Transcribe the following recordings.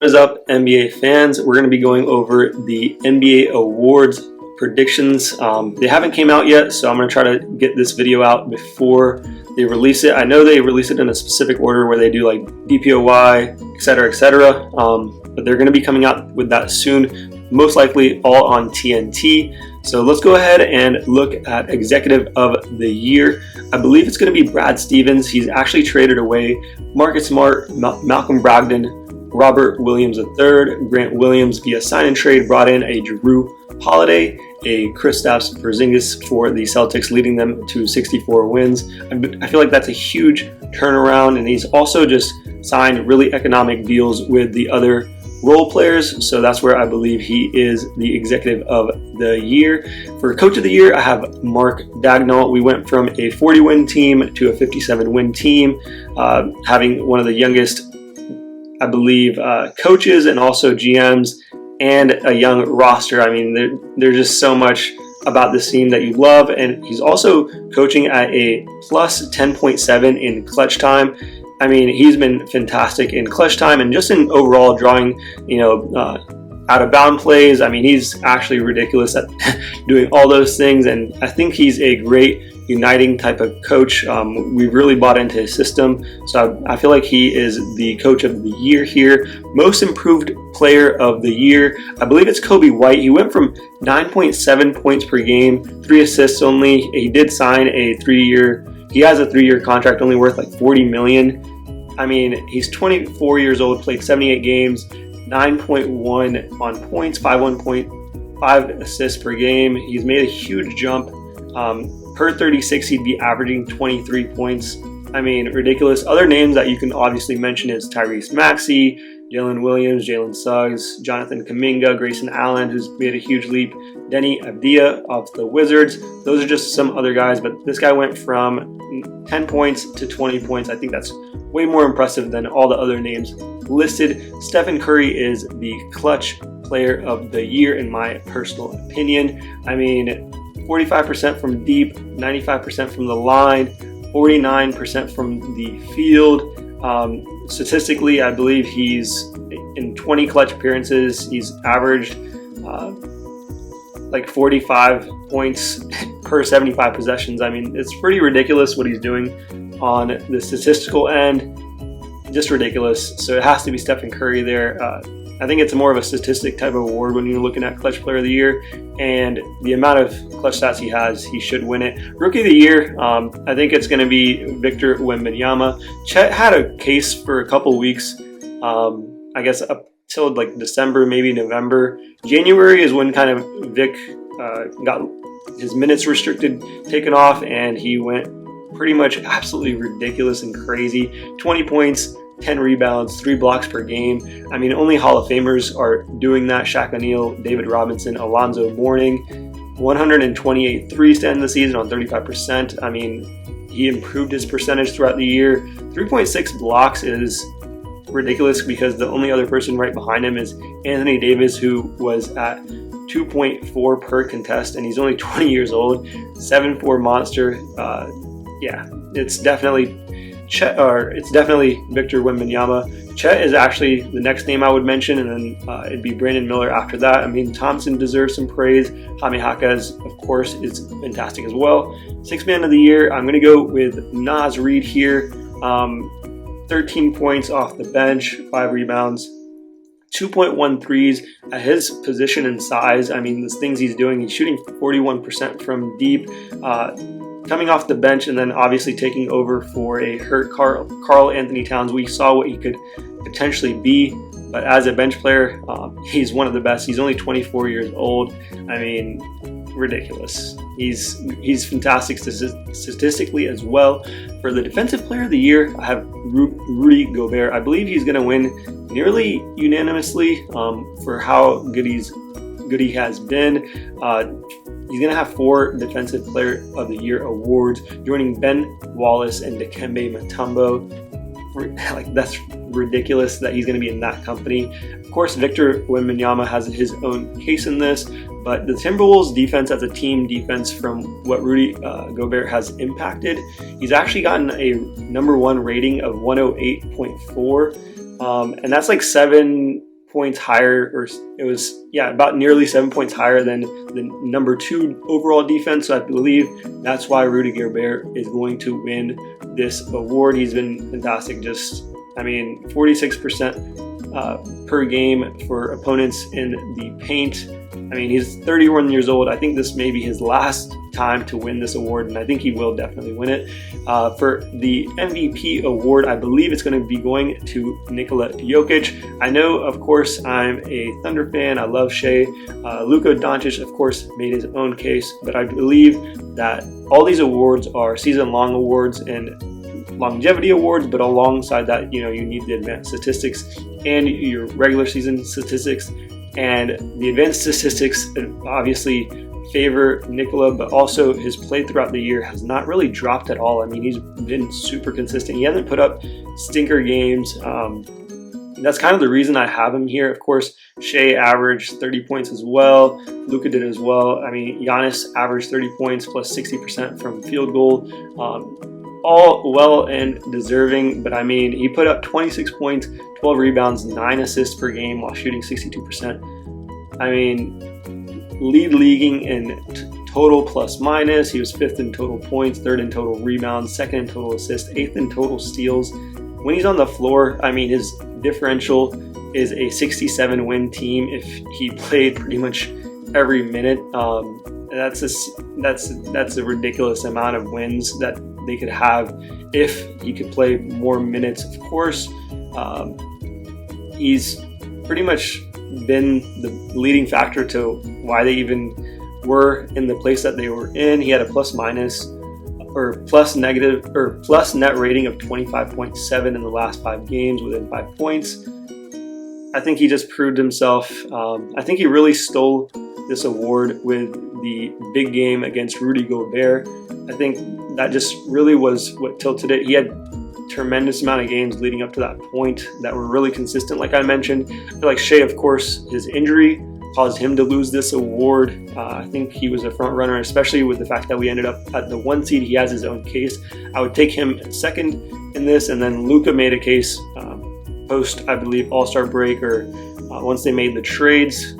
What is up, NBA fans? We're going to be going over the NBA awards predictions. They haven't came out yet, so I'm going to try to get this video out before they release it. I know they release it in a specific order where they do like DPOY, etc., etc. But they're going to be coming out with that soon, most likely all on TNT. So let's go ahead and look at Executive of the Year. I believe it's going to be Brad Stevens. He's actually traded away Marcus Smart, Malcolm Brogdon, Robert Williams III, Grant Williams via sign and trade, brought in a Drew Holiday, a Kristaps Porzingis for the Celtics, leading them to 64 wins. I feel like that's a huge turnaround, and he's also just signed really economic deals with the other role players, so that's where I believe he is the Executive of the Year. For Coach of the Year, I have Mark Dagnall. We went from a 40-win team to a 57-win team, having one of the youngest, I believe, coaches and also GMs, and a young roster. I mean, there's just so much about this team that you love, and he's also coaching at a plus 10.7 in clutch time. I mean, he's been fantastic in clutch time and just in overall drawing, out of bound plays. I mean, he's actually ridiculous at doing all those things, and I think he's a great uniting type of coach. We've really bought into his system, so I feel like he is the Coach of the Year here. Most Improved Player of the Year, I believe it's Kobe White. He went from 9.7 points per game, 3 assists only. He did sign a 3-year. He has a 3-year contract only worth like $40 million. I mean, he's 24 years old, played 78 games, 9.1 on points, 5 assists per game. He's made a huge jump. Per 36, he'd be averaging 23 points. I mean, ridiculous. Other names that you can obviously mention is Tyrese Maxey, Jalen Williams, Jalen Suggs, Jonathan Kuminga, Grayson Allen, who's made a huge leap, Denny Avdia of the Wizards. Those are just some other guys, but this guy went from 10 points to 20 points. I think that's way more impressive than all the other names listed. Stephen Curry is the Clutch Player of the Year, in my personal opinion. I mean, 45% from deep, 95% from the line, 49% from the field. Statistically, I believe he's in 20 clutch appearances. He's averaged like 45 points per 75 possessions. I mean, it's pretty ridiculous what he's doing on the statistical end. Just ridiculous. So it has to be Stephen Curry there. I think it's more of a statistic type of award when you're looking at Clutch Player of the Year, and the amount of clutch stats he has, he should win it. Rookie of the Year, I think it's going to be Victor Wembanyama. Chet had a case for a couple weeks, I guess up till like December, maybe November. January is when kind of Vic got his minutes restricted taken off, and he went pretty much absolutely ridiculous and crazy. 20 points, 10 rebounds, 3 blocks per game. I mean, only Hall of Famers are doing that. Shaq O'Neal, David Robinson, Alonzo Mourning. 128 threes to end the season on 35%. I mean, he improved his percentage throughout the year. 3.6 blocks is ridiculous because the only other person right behind him is Anthony Davis, who was at 2.4 per contest, and he's only 20 years old. 7'4" monster. Yeah, it's definitely Chet, or it's definitely Victor Wembanyama. Chet is actually the next name I would mention, and then it'd be Brandon Miller after that. I mean, Thompson deserves some praise. Jaime Jaquez, of course, is fantastic as well. Sixth Man of the Year, I'm going to go with Naz Reid here. 13 points off the bench, 5 rebounds, 2.1 threes at his position and size. I mean, the things he's doing, he's shooting 41% from deep. Coming off the bench and then obviously taking over for a hurt Karl Anthony Towns. We saw what he could potentially be, but as a bench player, he's one of the best. He's only 24 years old. I mean, ridiculous. He's fantastic statistically as well. For the Defensive Player of the Year, I have Rudy Gobert. I believe he's going to win nearly unanimously for how good he has been. He's going to have 4 Defensive Player of the Year awards, joining Ben Wallace and Dikembe Mutombo. Like, that's ridiculous that he's going to be in that company. Of course, Victor Wembanyama has his own case in this, but the Timberwolves defense as a team defense, from what Rudy Gobert has impacted, he's actually gotten a #1 rating of 108.4. And that's like 7 points higher, or it was, yeah, about nearly 7 points higher than the number 2 overall defense. So I believe that's why Rudy Gobert is going to win this award. He's been fantastic. Just, I mean, 46% per game for opponents in the paint. I mean, he's 31 years old. I think this may be his last time to win this award, and I think he will definitely win it. For the MVP award, I believe it's going to be going to Nikola Jokic. I know, of course, I'm a Thunder fan. I love Shea. Luka Doncic, of course, made his own case, but I believe that all these awards are season-long awards and longevity awards, but alongside that, you know, you need the advanced statistics and your regular season statistics. And the advanced statistics obviously favor Nikola, but also his play throughout the year has not really dropped at all. I mean, he's been super consistent. He hasn't put up stinker games. That's kind of the reason I have him here. Of course, Shea averaged 30 points as well. Luka did as well. I mean, Giannis averaged 30 points plus 60% from field goal. All well and deserving, but I mean, he put up 26 points, 12 rebounds, 9 assists per game while shooting 62%. I mean, leaguing in total plus minus. He was 5th in total points, 3rd in total rebounds, 2nd in total assists, 8th in total steals. When he's on the floor, I mean, his differential is a 67 win team if he played pretty much every minute. That's a ridiculous amount of wins that they could have if he could play more minutes. Of course, he's pretty much been the leading factor to why they even were in the place that they were in. He had a plus net rating of 25.7 in the last 5 games within 5 points. I think he just proved himself. I think he really stole this award with the big game against Rudy Gobert. I think that just really was what tilted it. He had tremendous amount of games leading up to that point that were really consistent, like I mentioned. I feel like Shea, of course, his injury caused him to lose this award. I think he was a front runner, especially with the fact that we ended up at the 1 seed. He has his own case. I would take him second in this, and then Luka made a case post, I believe, All-Star break, or once they made the trades.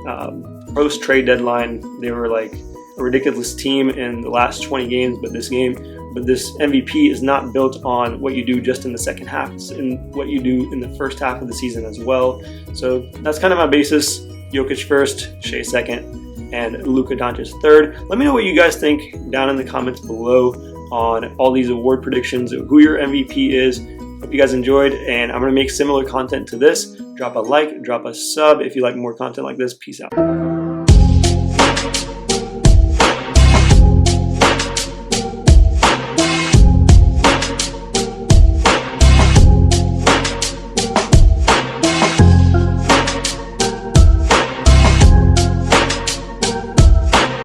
Post-trade deadline, they were like a ridiculous team in the last 20 games, but this MVP is not built on what you do just in the second half. It's in what you do in the first half of the season as well. So that's kind of my basis. Jokic first, Shea second, and Luka Doncic third. Let me know what you guys think down in the comments below on all these award predictions, who your MVP is. Hope you guys enjoyed, and I'm going to make similar content to this. Drop a like, drop a sub if you like more content like this. Peace out.